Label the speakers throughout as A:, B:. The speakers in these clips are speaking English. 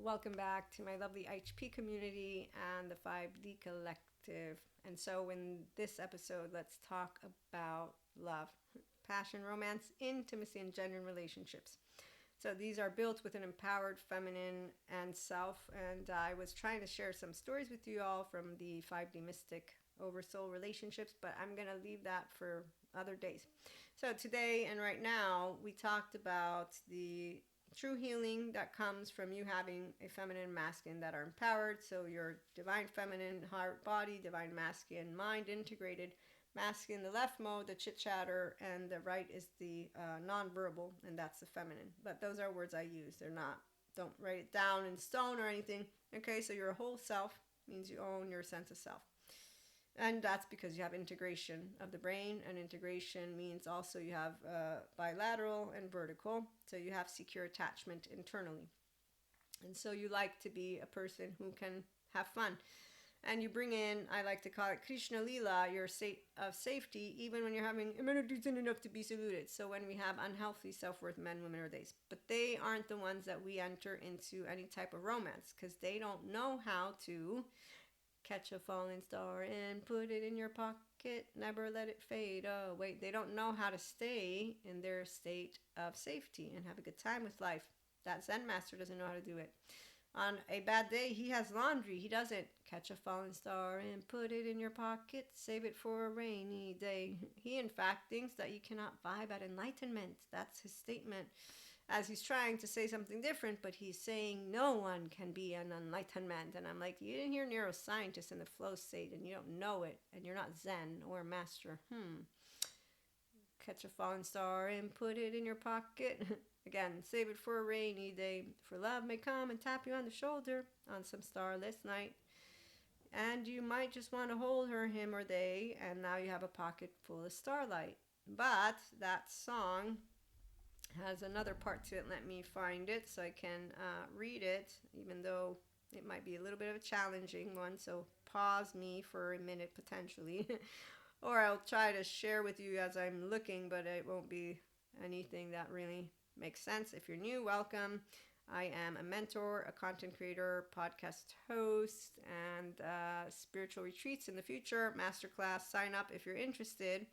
A: Welcome back to my lovely HP community and the 5D collective. And so, in this episode, let's talk about love, passion, romance, intimacy, and genuine relationships. So, these are built with an empowered feminine and self. And I was trying to share some stories with you all from the 5D mystic oversoul relationships, but I'm going to leave that for other days. So, today and right now, we talked about the true healing that comes from you having a feminine and masculine that are empowered. So your divine feminine heart, body, divine masculine mind integrated. Masculine, the left mode, the chit chatter, and the right is the non-verbal, and that's the feminine. But those are words I use. They're not. Don't write it down in stone or anything. Okay, so your whole self means you own your sense of self. And that's because you have integration of the brain, and integration means also you have bilateral and vertical. So you have secure attachment internally. And so you like to be a person who can have fun. And you bring in, I like to call it Krishna Lila, your state of safety, even when you're having amenities enough to be saluted. So when we have unhealthy self-worth men, women, or theys. But they aren't the ones that we enter into any type of romance because they don't know how to catch a falling star and put it in your pocket. Never let it fade away. They don't know how to stay in their state of safety and have a good time with life. That Zen master doesn't know how to do it. On a bad day, he has laundry. He doesn't catch a falling star and put it in your pocket. Save it for a rainy day. He, in fact, thinks that you cannot vibe at enlightenment. That's his statement, as he's trying to say something different, but he's saying no one can be an enlightenment. And I'm like, you didn't hear neuroscientists in the flow state, and you don't know it, and you're not Zen or master. Catch a falling star and put it in your pocket. Again, save it for a rainy day. For love may come and tap you on the shoulder on some starless night. And you might just want to hold her, him, or they, and now you have a pocket full of starlight. But that song has another part to it. Let me find it so I can read it, even though it might be a little bit of a challenging one. So pause me for a minute potentially, or I'll try to share with you as I'm looking, but it won't be anything that really makes sense. If you're new, welcome. I am a mentor, a content creator, podcast host, and spiritual retreats in the future, masterclass. Sign up if you're interested.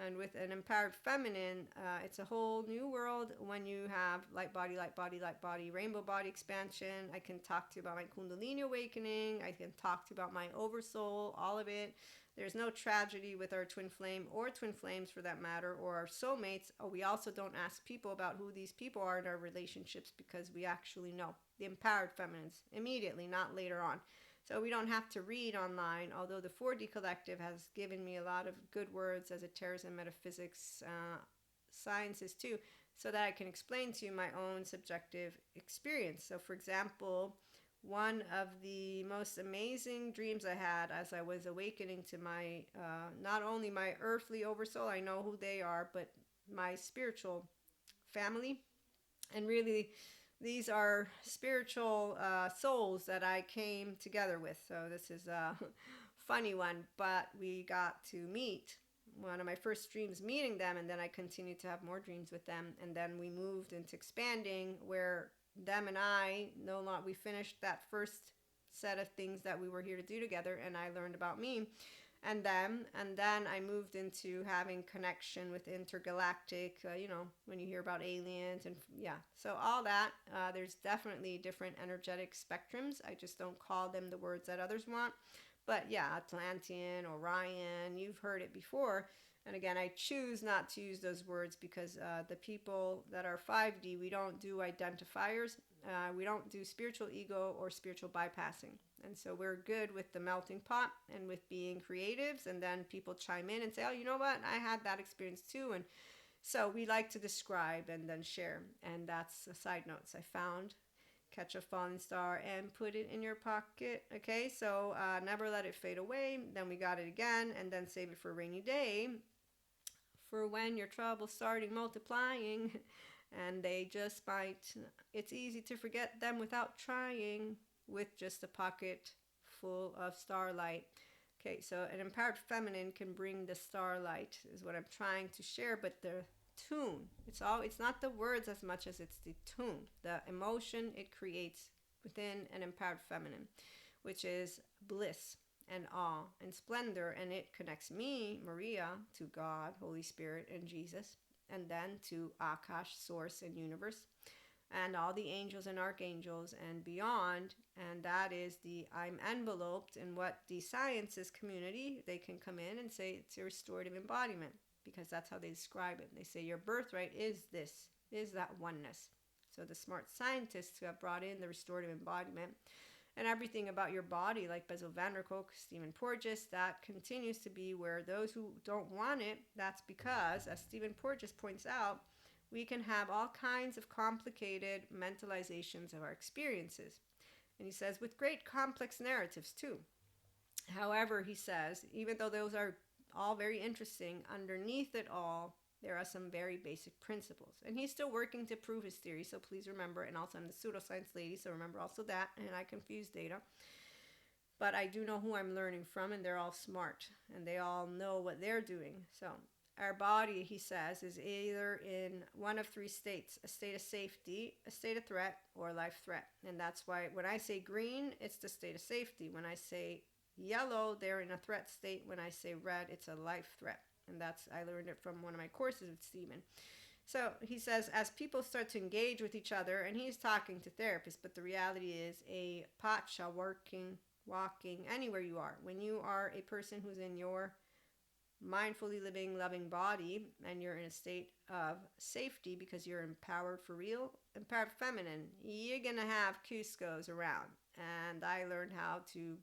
A: And with an empowered feminine, it's a whole new world when you have light body, light body, light body, rainbow body expansion. I can talk to you about my Kundalini awakening. I can talk to you about my oversoul, all of it. There's no tragedy with our twin flame or twin flames for that matter, or our soulmates. Oh, we also don't ask people about who these people are in our relationships because we actually know. The empowered feminines immediately, not later on. So we don't have to read online, although the 4D Collective has given me a lot of good words, esoterics and metaphysics sciences too, so that I can explain to you my own subjective experience. So for example, one of the most amazing dreams I had as I was awakening to my, not only my earthly oversoul, I know who they are, but my spiritual family. And really, these are spiritual souls that I came together with. So this is a funny one, but we got to meet. One of my first dreams meeting them, and then I continued to have more dreams with them, and then we moved into expanding where them and I no longer, we finished that first set of things that we were here to do together, and I learned about me and them, and then I moved into having connection with intergalactic, when you hear about aliens, and yeah, so all that, there's definitely different energetic spectrums. I just don't call them the words that others want, but yeah, Atlantean, Orion, you've heard it before. And again, I choose not to use those words because the people that are 5D, we don't do identifiers. We don't do spiritual ego or spiritual bypassing. And so we're good with the melting pot and with being creatives. And then people chime in and say, oh, you know what? I had that experience too. And so we like to describe and then share. And that's a side notes I found. Catch a falling star and put it in your pocket. Okay, so never let it fade away. Then we got it again, and then save it for a rainy day. For when your troubles starting multiplying, and they just might. It's easy to forget them without trying, with just a pocket full of starlight. Okay, so an empowered feminine can bring the starlight, is what I'm trying to share, but the tune. It's not the words as much as it's the tune, the emotion it creates within an empowered feminine, which is bliss and awe and splendor. And it connects me, Maria, to God, Holy Spirit, and Jesus, and then to Akash, source and universe, and all the angels and archangels and beyond. And that is I'm enveloped in what the sciences community, they can come in and say it's a restorative embodiment, because that's how they describe it. They say your birthright is this, is that oneness. So the smart scientists who have brought in the restorative embodiment and everything about your body, like Bessel van der Kolk, Stephen Porges, that continues to be where those who don't want it, that's because, as Stephen Porges points out, we can have all kinds of complicated mentalizations of our experiences. And he says, with great complex narratives too. However, he says, even though those are all very interesting, underneath it all, there are some very basic principles. And he's still working to prove his theory, so please remember. And also, I'm the pseudoscience lady, so remember also that. And I confuse data. But I do know who I'm learning from, and they're all smart. And they all know what they're doing. So our body, he says, is either in one of three states: a state of safety, a state of threat, or life threat. And that's why when I say green, it's the state of safety. When I say yellow, they're in a threat state. When I say red, it's a life threat. And I learned it from one of my courses with Stephen. So he says, as people start to engage with each other, and he's talking to therapists, but the reality is a pacha, walking, anywhere you are. When you are a person who's in your mindfully living, loving body, and you're in a state of safety because you're empowered for real, empowered feminine, you're going to have Cuscos around. And I learned how to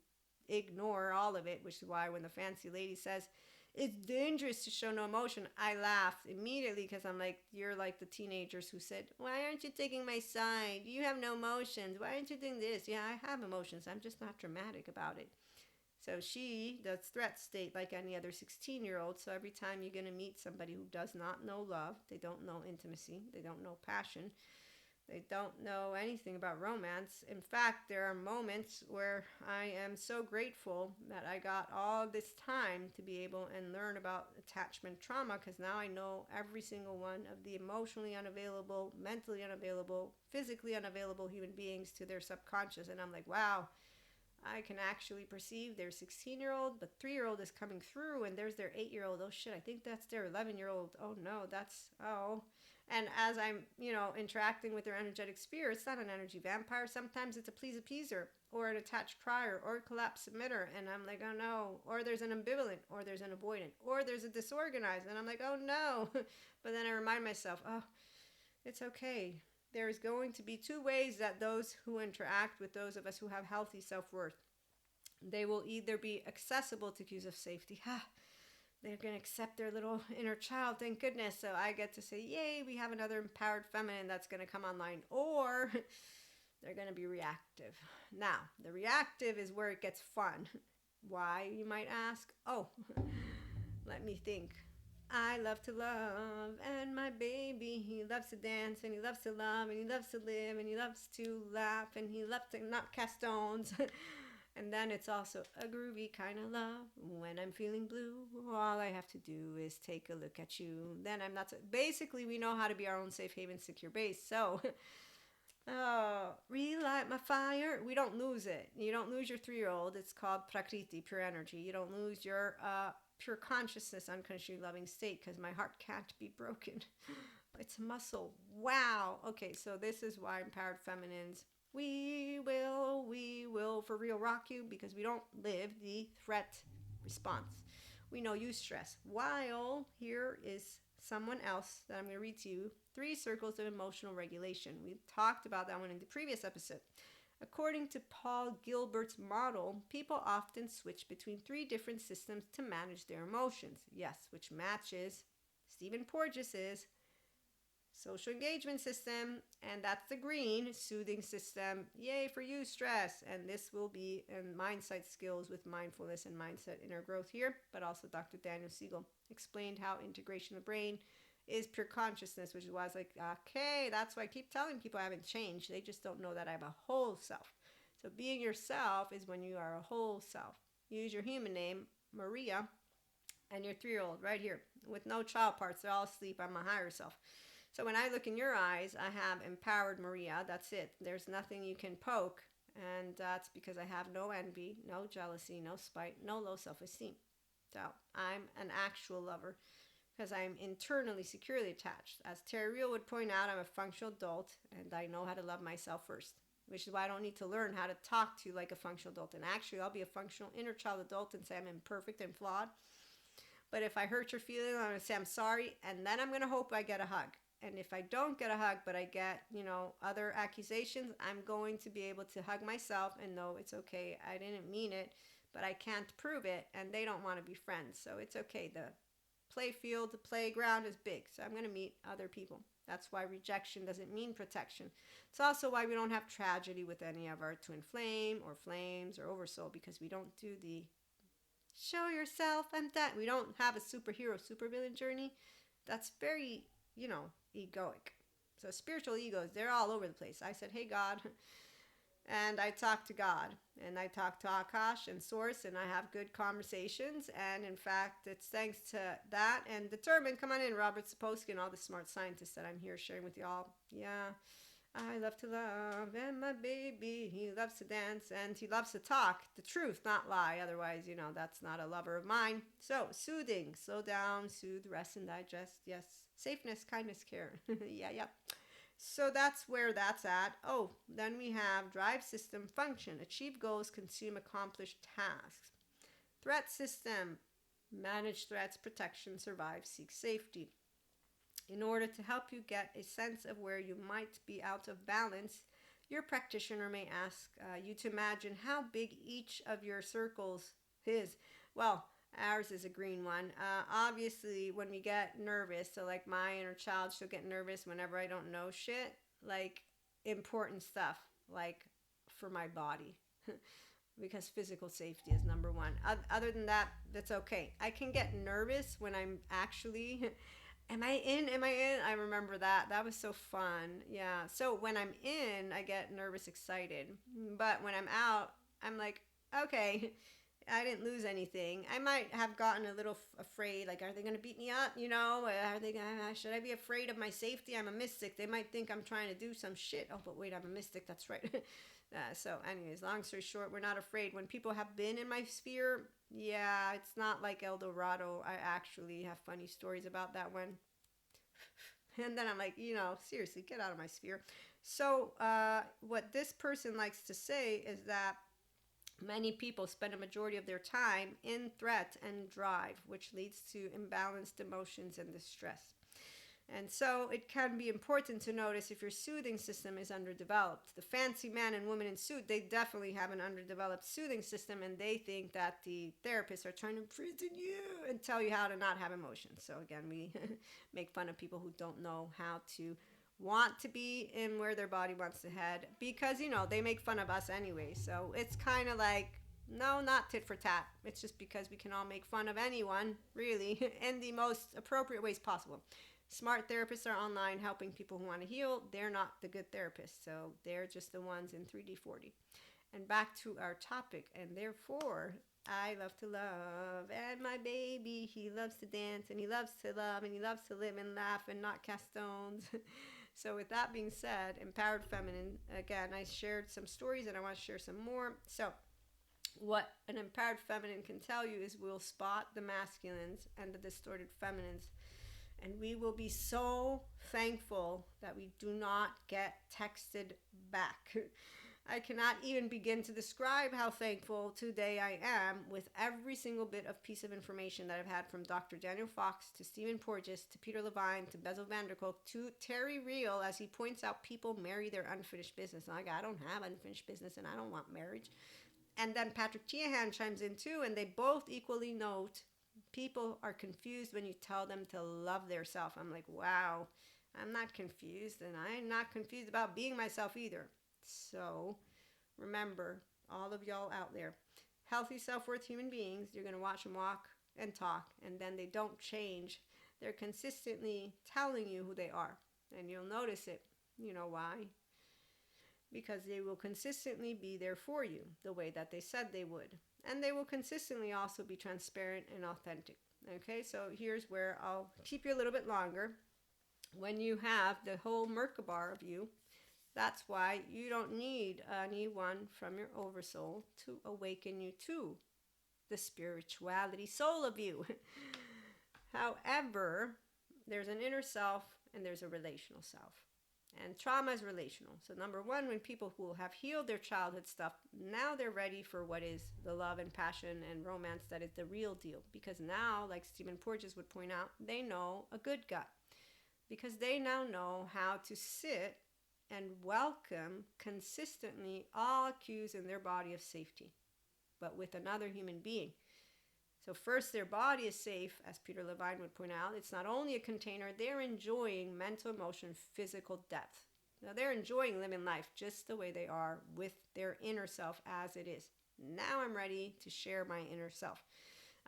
A: ignore all of it, which is why when the fancy lady says, it's dangerous to show no emotion, I laughed immediately, because I'm like, you're like the teenagers who said, why aren't you taking my side? You have no emotions. Why aren't you doing this? Yeah, I have emotions. I'm just not dramatic about it. So she does threat state like any other 16-year-old. So every time you're going to meet somebody who does not know love, they don't know intimacy, they don't know passion, they don't know anything about romance. In fact, there are moments where I am so grateful that I got all this time to be able and learn about attachment trauma, because now I know every single one of the emotionally unavailable, mentally unavailable, physically unavailable human beings to their subconscious. And I'm like, wow, I can actually perceive their 16-year-old, but 3-year-old is coming through, and there's their 8-year-old. Oh shit, I think that's their 11-year-old. Oh no, and as I'm, interacting with their energetic spirit, it's not an energy vampire. Sometimes it's a please appeaser, or an attached crier, or a collapsed submitter. And I'm like, oh no. Or there's an ambivalent, or there's an avoidant, or there's a disorganized. And I'm like, oh no. But then I remind myself, oh, it's okay. There's going to be two ways that those who interact with those of us who have healthy self-worth, they will either be accessible to cues of safety. They're going to accept their little inner child, thank goodness. So I get to say, yay, we have another empowered feminine that's going to come online. Or they're going to be reactive. Now, the reactive is where it gets fun. Why, you might ask? Oh, let me think. I love to love, and my baby, he loves to dance, and he loves to love, and he loves to live, and he loves to laugh, and he loves to not cast stones. And then it's also a groovy kind of love. When I'm feeling blue, all I have to do is take a look at you. Then I'm not so... Basically, we know how to be our own safe haven, secure base. So, relight my fire. We don't lose it. You don't lose your 3-year-old. It's called prakriti, pure energy. You don't lose your pure consciousness, unconditionally loving state, because my heart can't be broken. It's muscle. Wow. Okay, so this is why empowered feminines, we will for real rock you, because we don't live the threat response. We know you stress. While here is someone else that I'm going to read to you, 3 circles of emotional regulation. We talked about that one in the previous episode. According to Paul Gilbert's model, people often switch between 3 different systems to manage their emotions. Yes, which matches Stephen Porges's social engagement system, and that's the green soothing system. Yay for you, stress. And this will be in mindset skills with mindfulness and mindset inner growth here, but also Dr. Daniel Siegel explained how integration of the brain is pure consciousness, which is why I was like, okay, that's why I keep telling people I haven't changed. They just don't know that I have a whole self. So being yourself is when you are a whole self. Use your human name, Maria, and your 3-year-old right here with no child parts. They're all asleep. I'm a higher self. So when I look in your eyes, I have empowered Maria. That's it. There's nothing you can poke. And that's because I have no envy, no jealousy, no spite, no low self esteem. So I'm an actual lover because I'm internally securely attached. As Terry Real would point out, I'm a functional adult and I know how to love myself first, which is why I don't need to learn how to talk to you like a functional adult. And actually, I'll be a functional inner child adult and say I'm imperfect and flawed. But if I hurt your feelings, I'm going to say I'm sorry, and then I'm going to hope I get a hug. And if I don't get a hug, but I get, other accusations, I'm going to be able to hug myself and know it's okay. I didn't mean it, but I can't prove it, and they don't want to be friends. So it's okay. The play field, the playground is big. So I'm going to meet other people. That's why rejection doesn't mean protection. It's also why we don't have tragedy with any of our twin flame or flames or oversoul, because we don't do the show yourself, I'm that. We don't have a superhero, supervillain journey. That's very, egoic. So spiritual egos, they're all over the place. I said, hey, God. And I talk to God. And I talk to Akash and Source. And I have good conversations. And in fact, it's thanks to that and Determined. Come on in, Robert Sapolsky and all the smart scientists that I'm here sharing with y'all. Yeah. I love to love, and my baby, he loves to dance, and he loves to talk the truth, not lie. Otherwise, that's not a lover of mine. So, soothing, slow down, soothe, rest, and digest. Yes, safeness, kindness, care. yeah. So that's where that's at. Oh, then we have drive system function, achieve goals, consume accomplished tasks. Threat system, manage threats, protection, survive, seek safety. In order to help you get a sense of where you might be out of balance, your practitioner may ask you to imagine how big each of your circles is. Well, ours is a green one. Obviously, when we get nervous, so like my inner child, she'll get nervous whenever I don't know shit, like important stuff, like for my body. Because physical safety is number one. Other than that, that's okay. I can get nervous when I'm actually Am I in? Am I in? I remember that. That was so fun. Yeah. So when I'm in, I get nervous, excited. But when I'm out, I'm like, okay, I didn't lose anything. I might have gotten a little afraid. Like, are they going to beat me up? Are they going to, should I be afraid of my safety? I'm a mystic. They might think I'm trying to do some shit. Oh, but wait, I'm a mystic. That's right. So anyways, long story short, we're not afraid. When people have been in my sphere, yeah, it's not like El Dorado. I actually have funny stories about that one. And then I'm like, seriously, get out of my sphere. So what this person likes to say is that many people spend a majority of their time in threat and drive, which leads to imbalanced emotions and distress. And so it can be important to notice if your soothing system is underdeveloped. The fancy man and woman in suit, they definitely have an underdeveloped soothing system, and they think that the therapists are trying to imprison you and tell you how to not have emotions. So again, we make fun of people who don't know how to want to be in where their body wants to head because, they make fun of us anyway. So it's kind of like, no, not tit for tat. It's just because we can all make fun of anyone, really, in the most appropriate ways possible. Smart therapists are online helping people who want to heal. They're not the good therapists, so they're just the ones in 3D 40. And back to our topic, and therefore, I love to love, and my baby, he loves to dance, and he loves to love, and he loves to live and laugh and not cast stones. So with that being said, empowered feminine, again, I shared some stories, and I want to share some more. So what an empowered feminine can tell you is we'll spot the masculines and the distorted feminines. And we will be so thankful that we do not get texted back. I cannot even begin to describe how thankful today I am with every single bit of piece of information that I've had from Dr. Daniel Fox to Stephen Porges to Peter Levine to Bezel Vanderkolk to Terry Real, as he points out people marry their unfinished business. Like, I don't have unfinished business and I don't want marriage. And then Patrick Teahan chimes in too, and they both equally note people are confused when you tell them to love their self. I'm like, wow, I'm not confused, and I'm not confused about being myself either. So remember, all of y'all out there, healthy self-worth human beings, you're going to watch them walk and talk, and then they don't change. They're consistently telling you who they are, and you'll notice it. You know why? Because they will consistently be there for you the way that they said they would. And they will consistently also be transparent and authentic. Okay, so here's where I'll keep you a little bit longer. When you have the whole Merkaba of you, that's why you don't need anyone from your oversoul to awaken you to the spirituality soul of you. However, there's an inner self and there's a relational self. And trauma is relational. So, number one, when people who have healed their childhood stuff, now they're ready for what is the love and passion and romance that is the real deal. Because now, like Stephen Porges would point out, they know a good gut. Because they now know how to sit and welcome consistently all cues in their body of safety, but with another human being. So first, their body is safe, as Peter Levine would point out. It's not only a container, they're enjoying mental, emotion, physical depth. Now they're enjoying living life just the way they are with their inner self as it is. Now I'm ready to share my inner self.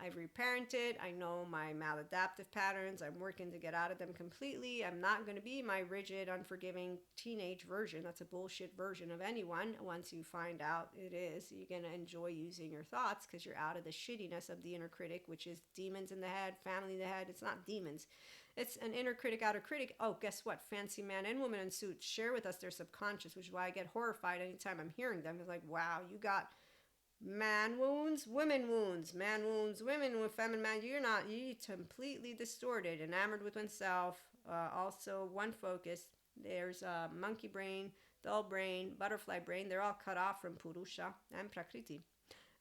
A: I've reparented. I know my maladaptive patterns. I'm working to get out of them completely. I'm not going to be my rigid, unforgiving teenage version. That's a bullshit version of anyone. Once you find out it is, you're going to enjoy using your thoughts because you're out of the shittiness of the inner critic, which is demons in the head, family in the head. It's not demons. It's an inner critic, outer critic. Oh, guess what? Fancy man and woman in suits share with us their subconscious, which is why I get horrified anytime I'm hearing them. It's like, wow, you got man wounds, women wounds, man wounds, women with feminine man. You're completely distorted, enamored with oneself, also one focus. There's monkey brain, dull brain, butterfly brain. They're all cut off from Purusha and Prakriti.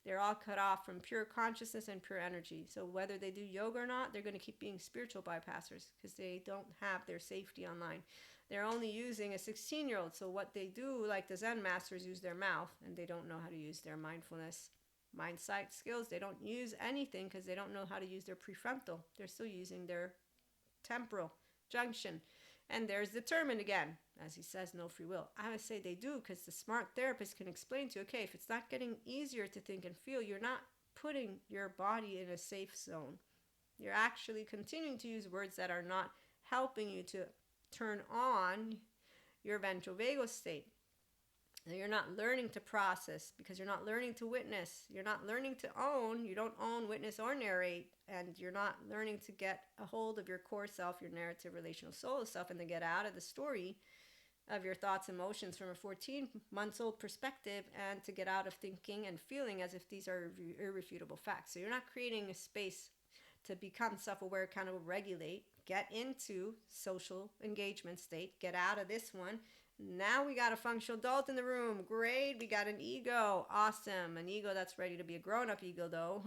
A: They're all cut off from pure consciousness and pure energy. So whether they do yoga or not, they're going to keep being spiritual bypassers because they don't have their safety online. They're only using a 16-year-old. So what they do, like the Zen masters, use their mouth, and they don't know how to use their mindfulness, mind sight skills. They don't use anything because they don't know how to use their prefrontal. They're still using their temporal junction. And there's determined again. As he says, no free will. I would say they do because the smart therapist can explain to you, okay, if it's not getting easier to think and feel, you're not putting your body in a safe zone. You're actually continuing to use words that are not helping you to turn on your ventral vagal state. And you're not learning to process because you're not learning to witness. You're not learning to own. You don't own, witness, or narrate. And you're not learning to get a hold of your core self, your narrative, relational soul self, and to get out of the story of your thoughts and emotions from a 14-month-old perspective, and to get out of thinking and feeling as if these are irrefutable facts. So you're not creating a space to become self-aware, accountable, regulate, get into social engagement state, get out of this one. Now we got a functional adult in the room. Great. We got an ego. Awesome. An ego that's ready to be a grown-up ego, though.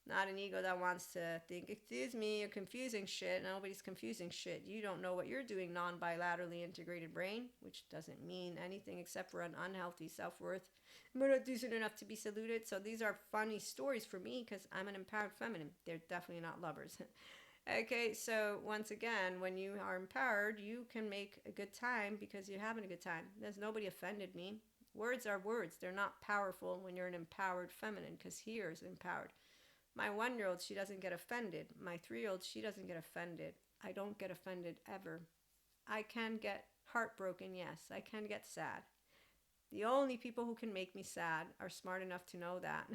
A: Not an ego that wants to think, excuse me, you're confusing shit. Nobody's confusing shit. You don't know what you're doing, non-bilaterally integrated brain, which doesn't mean anything except for an unhealthy self-worth. We're not decent enough to be saluted. So these are funny stories for me because I'm an empowered feminine. They're definitely not lovers. Okay, so once again, when you are empowered, you can make a good time because you're having a good time. There's nobody offended me. Words are words. They're not powerful when you're an empowered feminine because here is empowered. My 1-year-old, she doesn't get offended. My 3-year-old, she doesn't get offended. I don't get offended ever. I can get heartbroken, yes. I can get sad. The only people who can make me sad are smart enough to know that.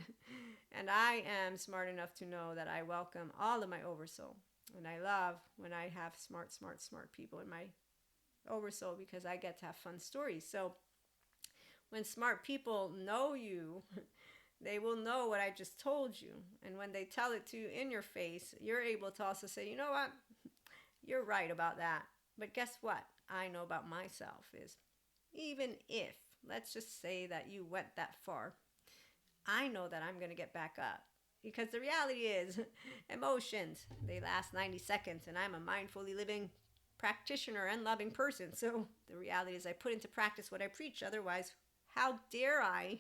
A: And I am smart enough to know that I welcome all of my oversoul. And I love when I have smart people in my oversoul because I get to have fun stories. So when smart people know you, they will know what I just told you. And when they tell it to you in your face, you're able to also say, you know what? You're right about that. But guess what? I know about myself is even if, let's just say that you went that far, I know that I'm going to get back up. Because the reality is, emotions, they last 90 seconds. And I'm a mindfully living practitioner and loving person. So the reality is I put into practice what I preach. Otherwise, how dare I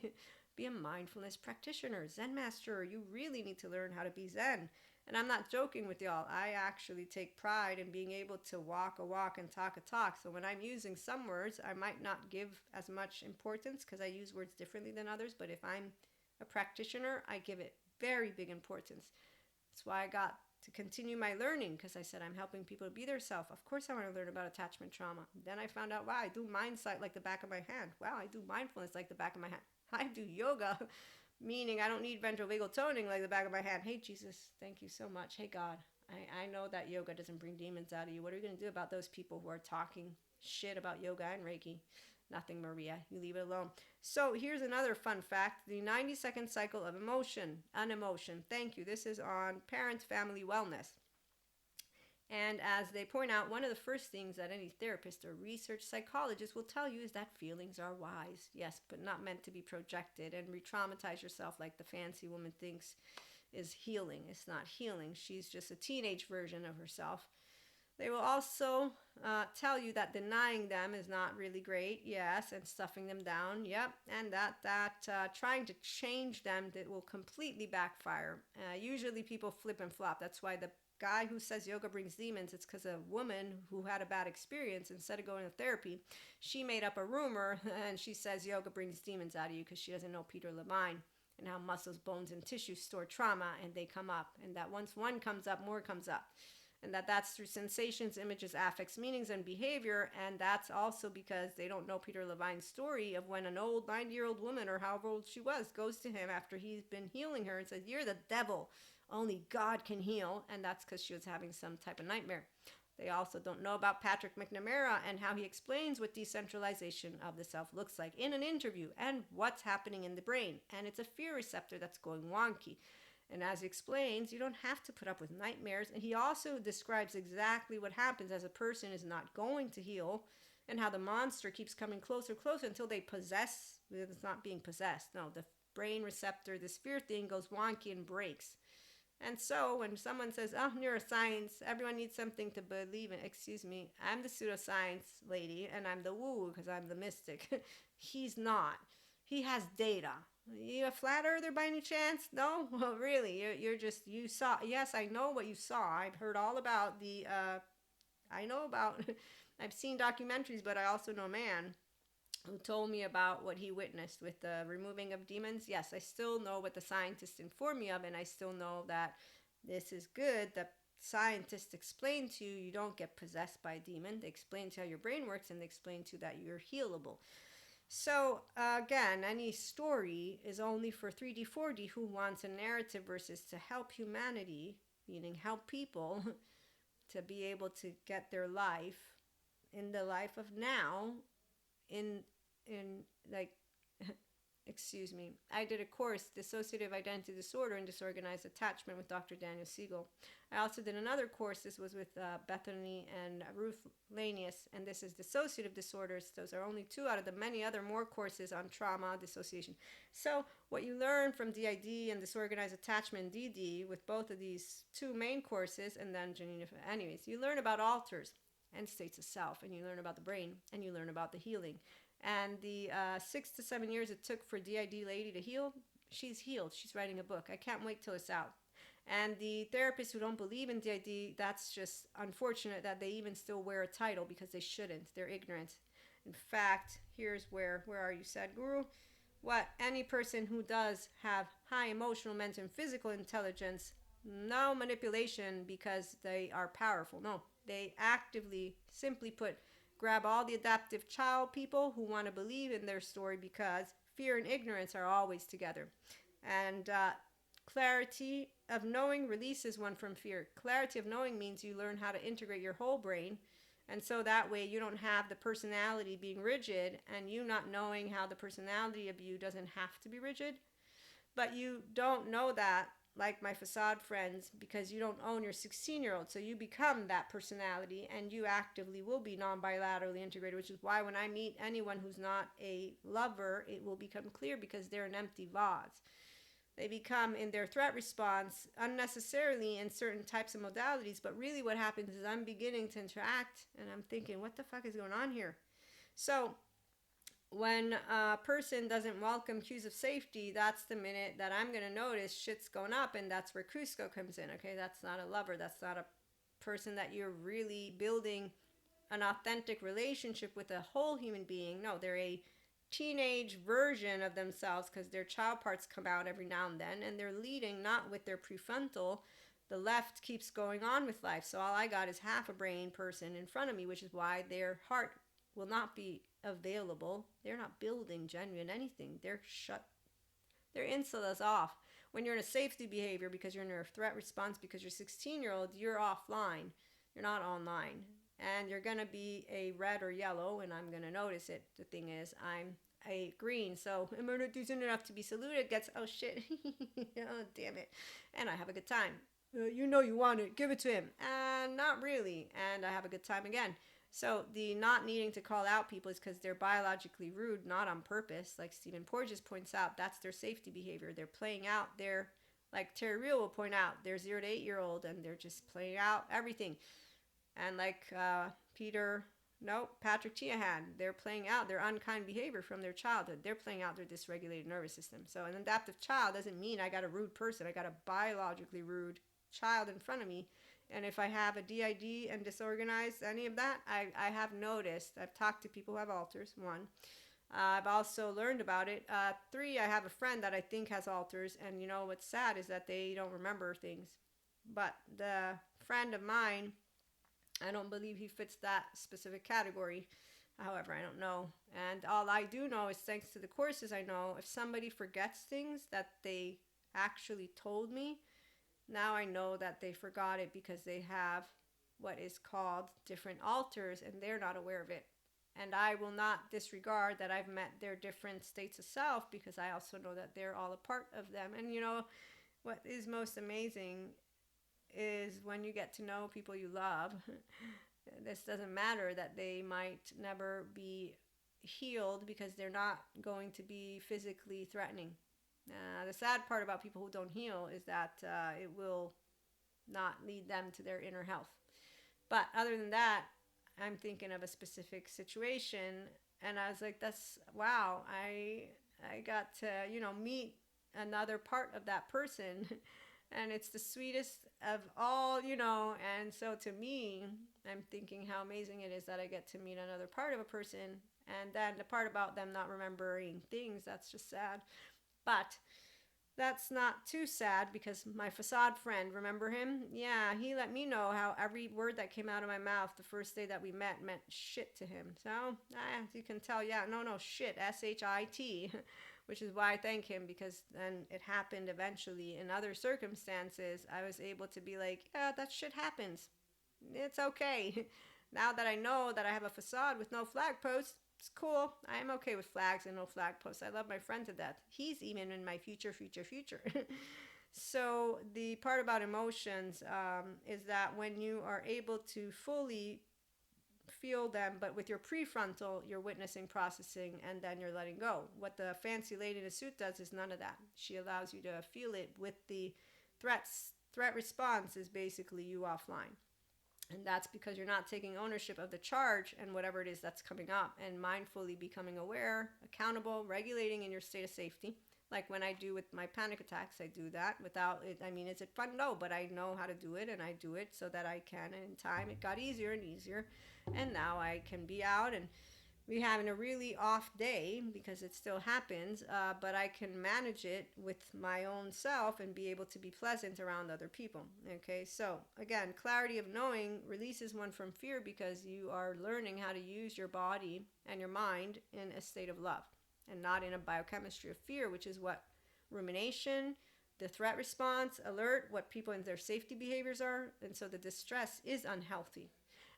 A: be a mindfulness practitioner, Zen master? You really need to learn how to be Zen. And I'm not joking with y'all. I actually take pride in being able to walk a walk and talk a talk. So when I'm using some words, I might not give as much importance because I use words differently than others. But if I'm a practitioner, I give it very big importance. That's why I got to continue my learning because I said I'm helping people to be their self. Of course I want to learn about attachment trauma. Then I found out, wow, I do mind sight like the back of my hand. Wow, I do mindfulness like the back of my hand. I do yoga, meaning I don't need ventral vagal toning like the back of my hand. Hey, Jesus, thank you so much. Hey, God, I know that yoga doesn't bring demons out of you. What are you going to do about those people who are talking shit about yoga and Reiki? Nothing, Maria. You leave it alone. So here's another fun fact. The 90-second cycle of emotion. An emotion. Thank you. This is on parent family wellness. And as they point out, one of the first things that any therapist or research psychologist will tell you is that feelings are wise. Yes, but not meant to be projected and re-traumatize yourself like the fancy woman thinks is healing. It's not healing. She's just a teenage version of herself. They will also tell you that denying them is not really great, yes, and stuffing them down, yep, and that trying to change them that will completely backfire. Usually people flip and flop. That's why the guy who says yoga brings demons, it's because a woman who had a bad experience, instead of going to therapy, she made up a rumor and she says yoga brings demons out of you because she doesn't know Peter Levine and how muscles, bones, and tissues store trauma and they come up, and that once one comes up, more comes up. And that's through sensations, images, affects, meanings, and behavior. And that's also because they don't know Peter Levine's story of when an old 90-year-old woman, or however old she was, goes to him after he's been healing her and says, "You're the devil. Only God can heal." And that's because she was having some type of nightmare. They also don't know about Patrick McNamara and how he explains what decentralization of the self looks like in an interview and what's happening in the brain. And it's a fear receptor that's going wonky. And as he explains, you don't have to put up with nightmares. And he also describes exactly what happens as a person is not going to heal and how the monster keeps coming closer, closer until they possess. It's not being possessed. No, the brain receptor, this fear thing goes wonky and breaks. And so when someone says, "Oh, neuroscience, everyone needs something to believe in," excuse me, I'm the pseudoscience lady and I'm the woo because I'm the mystic. He's not. He has data. You a flat earther by any chance? No? Well, really, you're just, you saw, yes, I know what you saw. I've heard all about I know about, I've seen documentaries, but I also know a man who told me about what he witnessed with the removing of demons. Yes, I still know what the scientists inform me of, and I still know that this is good. The scientists explain to you, you don't get possessed by a demon. They explain to you how your brain works, and they explain to you that you're healable. So again, any story is only for 3D, 4D who wants a narrative versus to help humanity, meaning help people to be able to get their life in the life of now in like excuse me, I did a course, Dissociative Identity Disorder and Disorganized Attachment, with Dr. Daniel Siegel. I also did another course. This was with Bethany and Ruth Lanius, and this is Dissociative Disorders. Those are only two out of the many other more courses on trauma, dissociation. So what you learn from DID and Disorganized Attachment, DD, with both of these two main courses, and then Janina, anyways, you learn about alters and states of self, and you learn about the brain, and you learn about the healing. And the 6 to 7 years it took for DID lady to heal, she's healed. She's writing a book. I can't wait till it's out. And the therapists who don't believe in DID, that's just unfortunate that they even still wear a title because they shouldn't. They're ignorant. In fact, here's where are you, Sadhguru? What any person who does have high emotional, mental, and physical intelligence, no manipulation because they are powerful. No, they actively, simply put, grab all the adaptive child people who want to believe in their story because fear and ignorance are always together. And clarity of knowing releases one from fear. Clarity of knowing means you learn how to integrate your whole brain. And so that way you don't have the personality being rigid and you not knowing how the personality of you doesn't have to be rigid. But you don't know that, like my facade friends, because you don't own your 16-year-old. So you become that personality and you actively will be non-bilaterally integrated, which is why when I meet anyone who's not a lover, it will become clear because they're an empty vase. They become, in their threat response, unnecessarily in certain types of modalities, but really what happens is I'm beginning to interact and I'm thinking, what the fuck is going on here? So when a person doesn't welcome cues of safety, that's the minute that I'm going to notice shit's going up, and that's where Cusco comes in, okay? That's not a lover. That's not a person that you're really building an authentic relationship with a whole human being. No, they're a teenage version of themselves because their child parts come out every now and then, and they're leading not with their prefrontal. The left keeps going on with life, so all I got is half a brain person in front of me, which is why their heart will not be available. They're not building genuine anything. They're shut. Their insula is off. When you're in a safety behavior because you're in a threat response because you're 16-year-old, you're offline. You're not online. And you're going to be a red or yellow, and I'm going to notice it. The thing is, I'm a green, so I'm not decent enough to be saluted. Gets, oh shit, oh damn it. And I have a good time. You know you want it, give it to him. And not really. And I have a good time again. So the not needing to call out people is because they're biologically rude, not on purpose. Like Stephen Porges points out, that's their safety behavior. They're playing out their, like Terry Real will point out, they're 0 to 8-year-old and they're just playing out everything. And like Patrick Tiahan, they're playing out their unkind behavior from their childhood. They're playing out their dysregulated nervous system. So an adaptive child doesn't mean I got a rude person. I got a biologically rude child in front of me. And if I have a DID and disorganized any of that, I have noticed. I've talked to people who have alters, 1. I've also learned about it. 3, I have a friend that I think has alters. And you know what's sad is that they don't remember things. But the friend of mine, I don't believe he fits that specific category. However, I don't know. And all I do know is thanks to the courses I know, if somebody forgets things that they actually told me, now I know that they forgot it because they have what is called different alters and they're not aware of it. And I will not disregard that I've met their different states of self because I also know that they're all a part of them. And you know, what is most amazing is when you get to know people you love, this doesn't matter that they might never be healed because they're not going to be physically threatening. The sad part about people who don't heal is that it will not lead them to their inner health. But other than that, I'm thinking of a specific situation, and I was like, "That's wow! I got to meet another part of that person, and it's the sweetest of all, And so to me, I'm thinking how amazing it is that I get to meet another part of a person, and then the part about them not remembering things, that's just sad. But that's not too sad because my facade friend, remember him? Yeah, he let me know how every word that came out of my mouth the first day that we met meant shit to him. So, as you can tell, shit, S-H-I-T, which is why I thank him because then it happened eventually. In other circumstances, I was able to be like, yeah, that shit happens. It's okay. Now that I know that I have a facade with no flag posts, it's cool. I am okay with flags and no flag posts. I love my friend to death. He's even in my future. So the part about emotions is that when you are able to fully feel them, but with your prefrontal, you're witnessing, processing, and then you're letting go. What the fancy lady in a suit does is none of that. She allows you to feel it with the threats. Threat response is basically you offline. And that's because you're not taking ownership of the charge and whatever it is that's coming up and mindfully becoming aware, accountable, regulating in your state of safety. Like when I do with my panic attacks, I do that without it. I mean, is it fun? No, but I know how to do it and I do it so that I can. And in time, it got easier and easier. And now I can be out and be having a really off day because it still happens, but I can manage it with my own self and be able to be pleasant around other people. Okay, so again, clarity of knowing releases one from fear because you are learning how to use your body and your mind in a state of love and not in a biochemistry of fear, which is what rumination, the threat response, alert, what people in their safety behaviors are. And so the distress is unhealthy.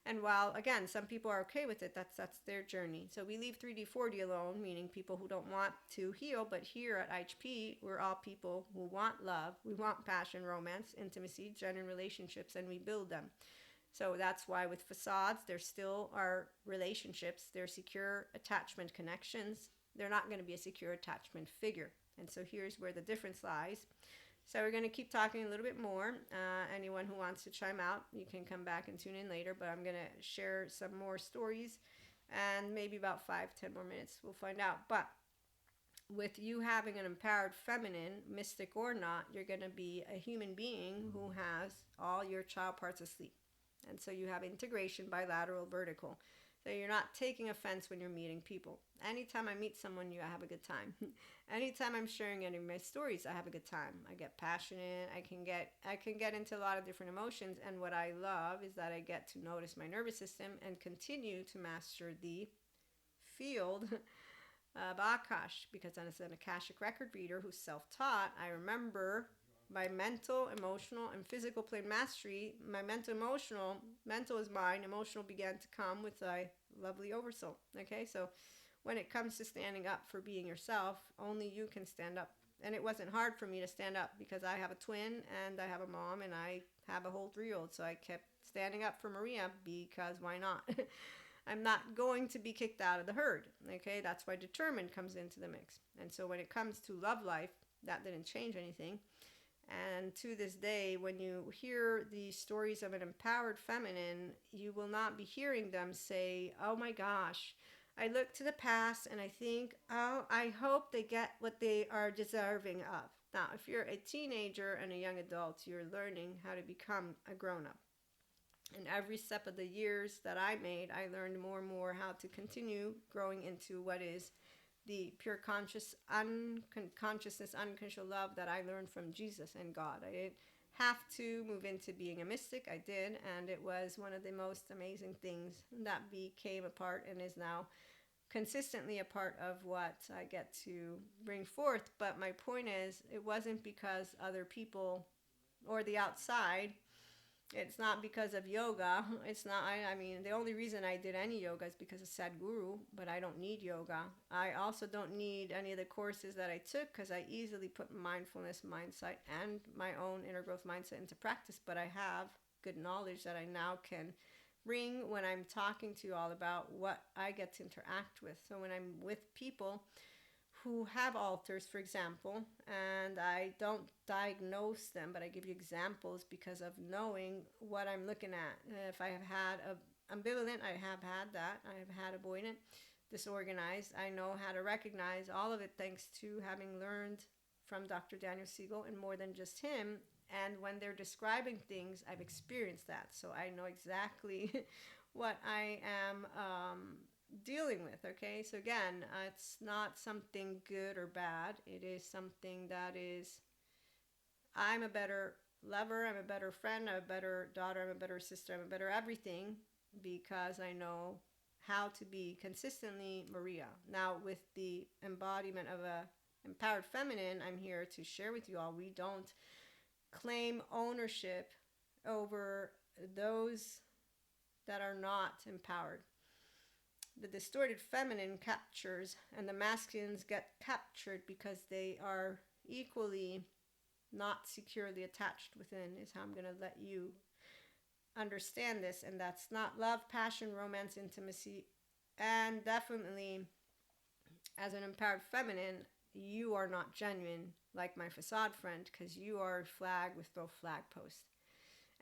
A: And while, again, some people are okay with it, that's their journey. So we leave 3D, 4D alone, meaning people who don't want to heal. But here at IHP, we're all people who want love. We want passion, romance, intimacy, genuine relationships, and we build them. So that's why with facades, there still are relationships. They're secure attachment connections. They're not going to be a secure attachment figure. And so here's where the difference lies. So we're going to keep talking a little bit more. Anyone who wants to chime out, you can come back and tune in later. But I'm going to share some more stories and maybe about 5-10 more minutes. We'll find out. But with you having an empowered feminine, mystic or not, you're going to be a human being who has all your child parts asleep. And so you have integration, bilateral, vertical. So you're not taking offense when you're meeting people. Anytime I meet someone new, I have a good time. Anytime I'm sharing any of my stories, I have a good time. I get passionate. I can get into a lot of different emotions. And what I love is that I get to notice my nervous system and continue to master the field of Akash, because as an Akashic record reader who's self-taught, I remember my mental, emotional, and physical plane mastery. My mental is mine, emotional began to come with a lovely oversoul. Okay, so when it comes to standing up for being yourself, only you can stand up. And it wasn't hard for me to stand up because I have a twin and I have a mom and I have a whole 3-year-old. So I kept standing up for Maria because why not? I'm not going to be kicked out of the herd. Okay, that's why determined comes into the mix. And so when it comes to love life, that didn't change anything. And to this day, when you hear the stories of an empowered feminine, you will not be hearing them say, oh my gosh, I look to the past and I think, oh, I hope they get what they are deserving of. Now, if you're a teenager and a young adult, you're learning how to become a grown up. And every step of the years that I made, I learned more and more how to continue growing into what is the pure consciousness, unconditional love that I learned from Jesus and God. I didn't have to move into being a mystic. I did, and it was one of the most amazing things that became a part and is now consistently a part of what I get to bring forth. But my point is, it wasn't because other people or the outside. It's not because of yoga. It's not, I mean, the only reason I did any yoga is because of Sadhguru, but I don't need yoga. I also don't need any of the courses that I took because I easily put mindfulness mindset and my own inner growth mindset into practice. But I have good knowledge that I now can bring when I'm talking to you all about what I get to interact with. So when I'm with people who have altars, for example, and I don't diagnose them, but I give you examples because of knowing what I'm looking at. If I have had ambivalent, I have had that. I have had avoidant, disorganized. I know how to recognize all of it thanks to having learned from Dr. Daniel Siegel and more than just him. And when they're describing things, I've experienced that. So I know exactly what I am dealing with. Okay, so again, it's not something good or bad. It is something that is, I'm a better lover, I'm a better friend, I'm a better daughter, I'm a better sister, I'm a better everything because I know how to be consistently Maria. Now with the embodiment of a empowered feminine, I'm here to share with you all, we don't claim ownership over those that are not empowered. The distorted feminine captures and the masculines get captured because they are equally not securely attached within, is how I'm going to let you understand this. And that's not love, passion, romance, intimacy. And definitely as an empowered feminine, you are not genuine like my facade friend because you are flag with both flag posts.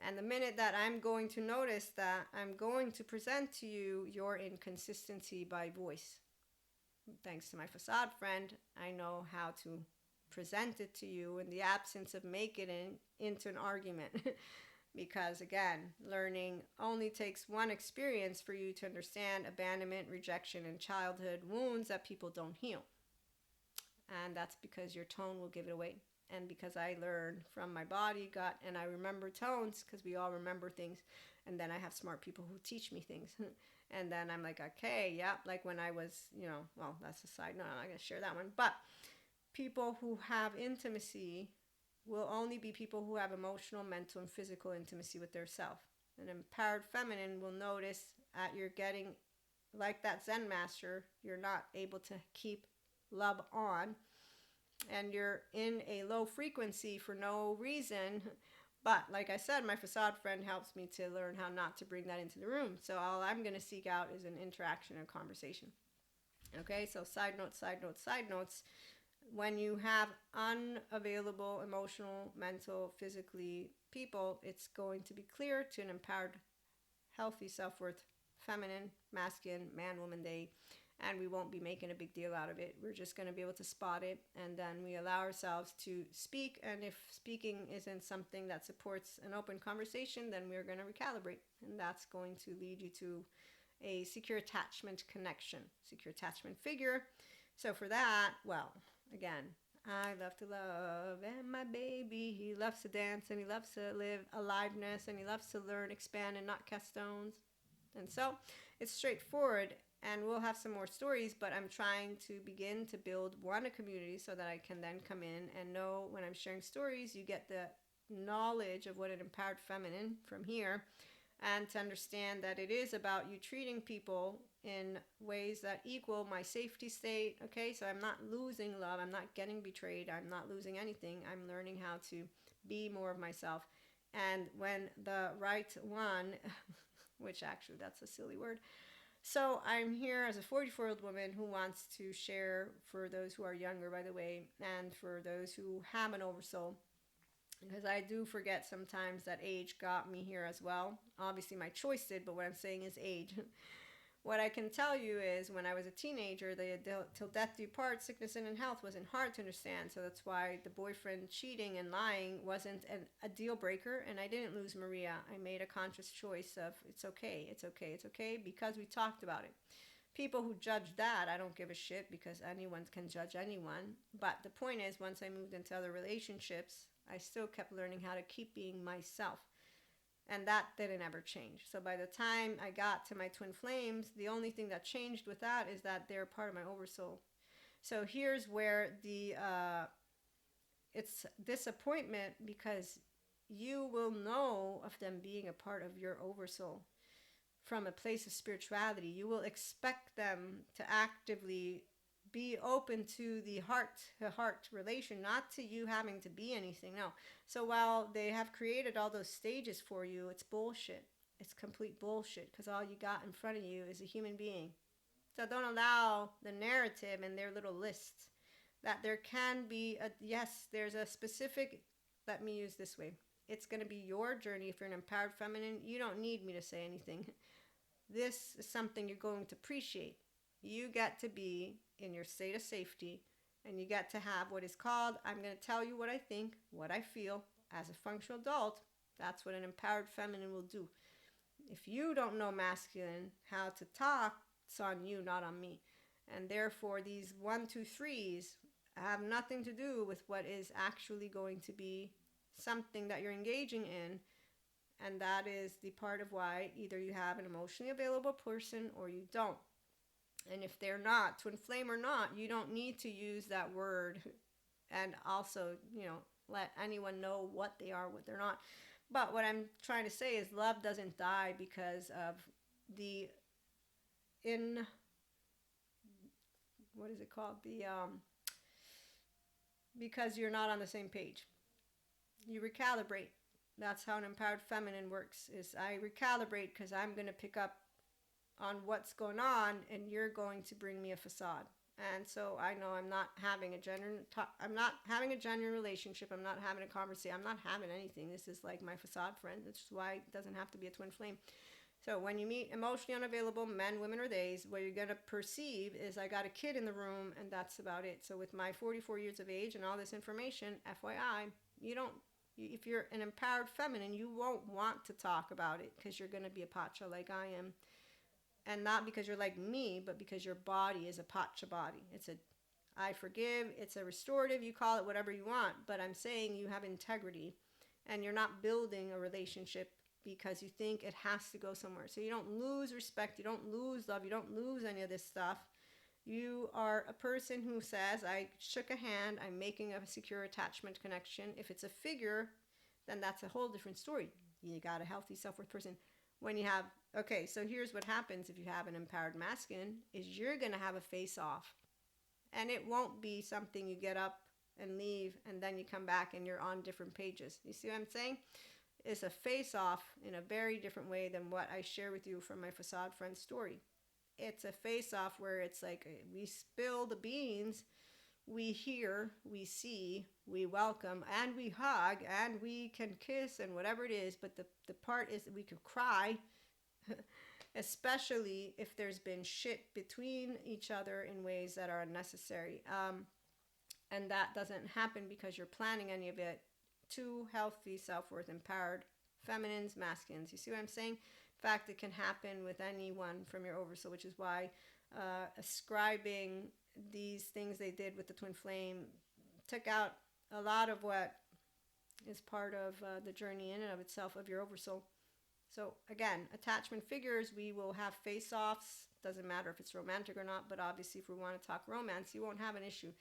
A: And the minute that I'm going to notice that, I'm going to present to you your inconsistency by voice. Thanks to my facade friend, I know how to present it to you in the absence of making it into an argument. Because again, learning only takes one experience for you to understand abandonment, rejection, and childhood wounds that people don't heal. And that's because your tone will give it away. And because I learn from my body, gut, and I remember tones because we all remember things. And then I have smart people who teach me things. And then I'm like, okay, yeah, like when I was, well, that's a side note. I'm not going to share that one. But people who have intimacy will only be people who have emotional, mental, and physical intimacy with their self. An empowered feminine will notice that you're getting, like that Zen master, you're not able to keep love on. And you're in a low frequency for no reason. But like I said, my facade friend helps me to learn how not to bring that into the room. So all I'm going to seek out is an interaction and conversation. Okay, so side notes. When you have unavailable emotional, mental, physically people, it's going to be clear to an empowered, healthy, self-worth, feminine, masculine, man, woman, they. And we won't be making a big deal out of it. We're just going to be able to spot it. And then we allow ourselves to speak. And if speaking isn't something that supports an open conversation, then we're going to recalibrate. And that's going to lead you to a secure attachment connection, secure attachment figure. So for that, well, again, I love to love. And my baby, he loves to dance. And he loves to live aliveness. And he loves to learn, expand, and not cast stones. And so it's straightforward. And we'll have some more stories, but I'm trying to begin to build one, a community, so that I can then come in and know when I'm sharing stories, you get the knowledge of what an empowered feminine from here, and to understand that it is about you treating people in ways that equal my safety state. Okay, so I'm not losing love, I'm not getting betrayed, I'm not losing anything. I'm learning how to be more of myself. And when the right one, which actually that's a silly word, so I'm here as a 44-year-old woman who wants to share, for those who are younger, by the way, and for those who have an oversoul, because I do forget sometimes that age got me here as well. Obviously my choice did, but what I'm saying is age. What I can tell you is when I was a teenager, the till death do part, sickness and in health wasn't hard to understand. So that's why the boyfriend cheating and lying wasn't a deal breaker. And I didn't lose Maria. I made a conscious choice of it's okay, it's okay, it's okay, because we talked about it. People who judge that, I don't give a shit, because anyone can judge anyone. But the point is, once I moved into other relationships, I still kept learning how to keep being myself. And that didn't ever change. So by the time I got to my twin flames, the only thing that changed with that is that they're part of my oversoul. So here's where the it's disappointment, because you will know of them being a part of your oversoul from a place of spirituality. You will expect them to actively be open to the heart to heart relation, not to you having to be anything. No. So while they have created all those stages for you, it's bullshit. It's complete bullshit, because all you got in front of you is a human being. So don't allow the narrative and their little lists that there can be a, yes, there's a specific, let me use this way. It's going to be your journey. If you're an empowered feminine, you don't need me to say anything. This is something you're going to appreciate. You get to be in your state of safety, and you get to have what is called, I'm going to tell you what I think, what I feel as a functional adult. That's what an empowered feminine will do. If you don't know masculine how to talk, it's on you, not on me. And therefore, these 1, 2, 3s have nothing to do with what is actually going to be something that you're engaging in. And that is the part of why either you have an emotionally available person or you don't. And if they're not, twin flame or not, you don't need to use that word. And also, let anyone know what they are, what they're not. But what I'm trying to say is love doesn't die because of the what is it called? Because you're not on the same page. You recalibrate. That's how an empowered feminine works, is I recalibrate because I'm going to pick up on what's going on, and you're going to bring me a facade. And so I know I'm not having a genuine relationship. I'm not having a conversation. I'm not having anything. This is like my facade friend. That's why it doesn't have to be a twin flame. So when you meet emotionally unavailable men, women, or theys, what you're going to perceive is I got a kid in the room, and that's about it. So with my 44 years of age and all this information, FYI, if you're an empowered feminine, you won't want to talk about it, because you're going to be a pacha like I am. And not because you're like me, but because your body is a pacha body. It's a I forgive, it's a restorative, you call it whatever you want, but I'm saying you have integrity, and you're not building a relationship because you think it has to go somewhere. So you don't lose respect, you don't lose love, you don't lose any of this stuff. You are a person who says, I shook a hand, I'm making a secure attachment connection. If it's a figure, then that's a whole different story. You got a healthy self-worth person. When you have, okay, so here's what happens if you have an empowered masculine, is you're going to have a face-off. And it won't be something you get up and leave, and then you come back and you're on different pages. You see what I'm saying? It's a face-off in a very different way than what I share with you from my facade friend story. It's a face-off where it's like we spill the beans, we hear, we see, we welcome, and we hug, and we can kiss, and whatever it is. But the part is that we could cry, especially if there's been shit between each other in ways that are unnecessary. And that doesn't happen because you're planning any of it. Two healthy, self-worth, empowered feminines, masculines. You see what I'm saying? In fact, it can happen with anyone from your oversoul, which is why ascribing these things they did with the twin flame took out a lot of what is part of the journey in and of itself of your oversoul. So again, attachment figures, we will have face-offs. Doesn't matter if it's romantic or not, but obviously if we want to talk romance, you won't have an issue.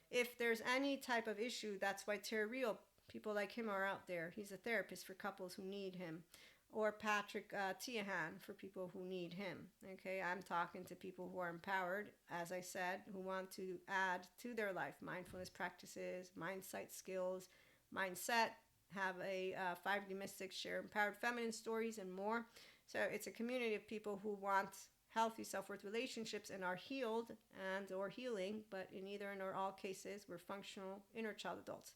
A: If there's any type of issue, that's why Terry Real, people like him are out there. He's a therapist for couples who need him. Or Patrick Tiahan for people who need him. Okay, I'm talking to people who are empowered, as I said, who want to add to their life mindfulness practices, mindset skills, mindset, have a 5D Mystics, share empowered feminine stories, and more. So it's a community of people who want healthy self-worth relationships and are healed and or healing, but in either and or all cases, we're functional inner child adults.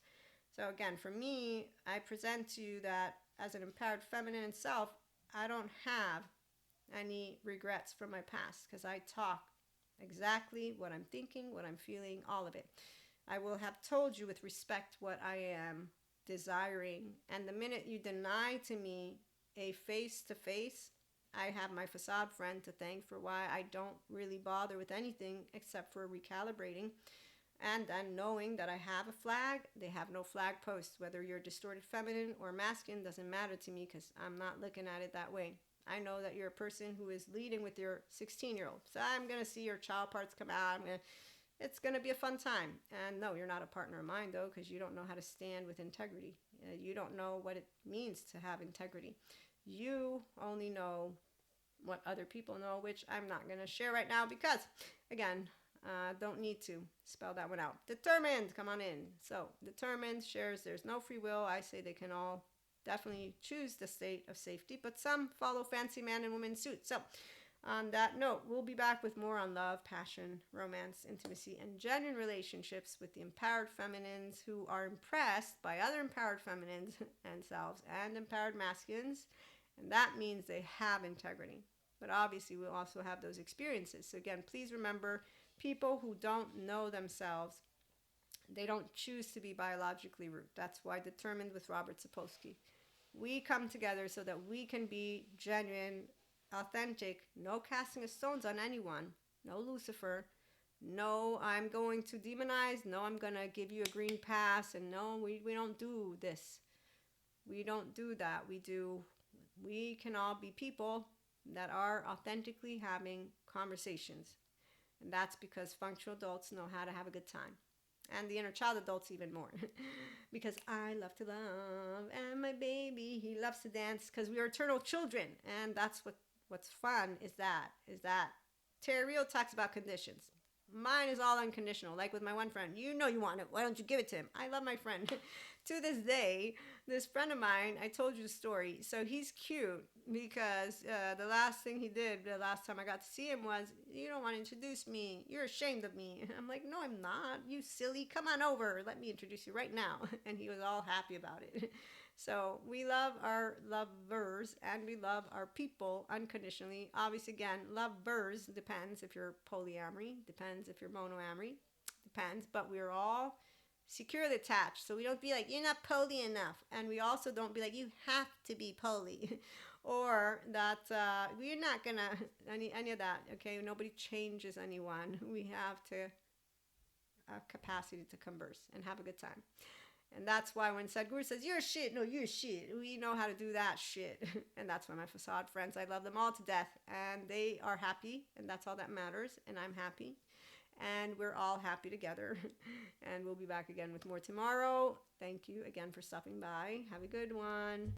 A: So again, for me, I present to you that as an empowered feminine self, I don't have any regrets from my past because I talk exactly what I'm thinking, what I'm feeling, all of it. I will have told you with respect what I am desiring. And the minute you deny to me a face-to-face, I have my facade friend to thank for why I don't really bother with anything except for recalibrating. And then knowing that I have a flag, they have no flag posts. Whether you're distorted feminine or masculine doesn't matter to me because I'm not looking at it that way. I know that you're a person who is leading with your 16-year-old. So I'm going to see your child parts come out. It's going to be a fun time. And no, you're not a partner of mine, though, because you don't know how to stand with integrity. You don't know what it means to have integrity. You only know what other people know, which I'm not going to share right now because, again, don't need to spell that one out. Determined, come on in. So determined shares there's no free will. I say they can all definitely choose the state of safety, but some follow fancy man and woman suits. So on that note, we'll be back with more on love, passion, romance, intimacy, and genuine relationships with the empowered feminines who are impressed by other empowered feminines and selves and empowered masculines. And that means they have integrity. But obviously, we'll also have those experiences. So again, please remember, people who don't know themselves, they don't choose to be biologically root. That's why determined with Robert Sapolsky. We come together so that we can be genuine, authentic, no casting of stones on anyone, no Lucifer, no I'm going to demonize, no I'm going to give you a green pass, and no, we don't do this. We don't do that. We can all be people that are authentically having conversations. And that's because functional adults know how to have a good time. And the inner child adults even more. Because I love to love, and my baby, he loves to dance, because we are eternal children. And that's what's fun is that Terry Real talks about conditions. Mine is all unconditional. Like with my one friend, you know you want it. Why don't you give it to him? I love my friend. To this day, this friend of mine, I told you the story. So he's cute because the last thing he did, the last time I got to see him was, you don't want to introduce me. You're ashamed of me. I'm like, no, I'm not. You silly. Come on over. Let me introduce you right now. And he was all happy about it. So we love our lovers and we love our people unconditionally. Obviously, again, lovers depends if you're polyamory, depends if you're monoamory, depends. But we're all securely attached. So we don't be like, you're not poly enough. And we also don't be like, you have to be poly. Or that we're not going to, any of that, okay? Nobody changes anyone. We have to have capacity to converse and have a good time. And that's why when Sadhguru says, you're shit, no, you're shit, we know how to do that shit. And that's why my facade friends, I love them all to death. And they are happy, and that's all that matters. And I'm happy. And we're all happy together. And we'll be back again with more tomorrow. Thank you again for stopping by. Have a good one.